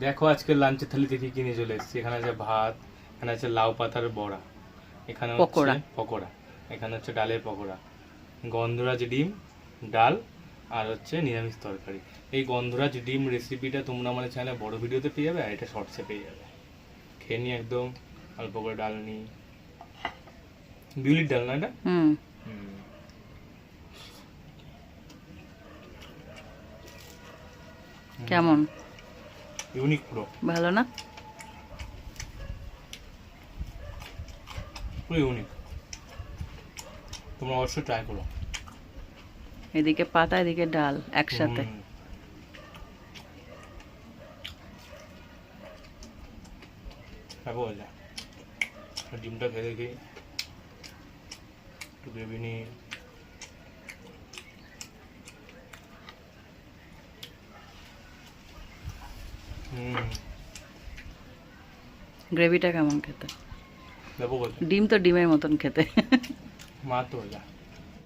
দেখো আজকে লাঞ্চের থালিতে কি কিনে চলে এসেছি। এখানে আছে ভাত, এখানে আছে লাউ পাতার বড়া, এখানে হচ্ছে পকোড়া, এখানে হচ্ছে ডালের পকোড়া, গন্ধরাজ ডিম, ডাল, আর হচ্ছে নিরামিষ তরকারি। এই গন্ধরাজ ডিম রেসিপিটা তোমরা আমার চ্যানেলে বড় ভিডিওতে পেয়ে যাবে, আর এটা শর্টসে পেয়ে যাবে। খেয়ে নিই একদম অল্প করে ডাল নিই, বিউলির ডাল না এটা? কেমন? ইউনিক পুরো, ভালো না? পুরো ইউনিক, তোমরা অবশ্যই ট্রাই করো। এদিকে পাতা, এদিকে ডাল একসাথে। ডিমটা খেয়ে দেখি, একটু গ্রেভি নিই। গ্রেভিটা কেমন খেতে? দেবো বলতে ডিম তো ডিমের মতন খেতে। মা তো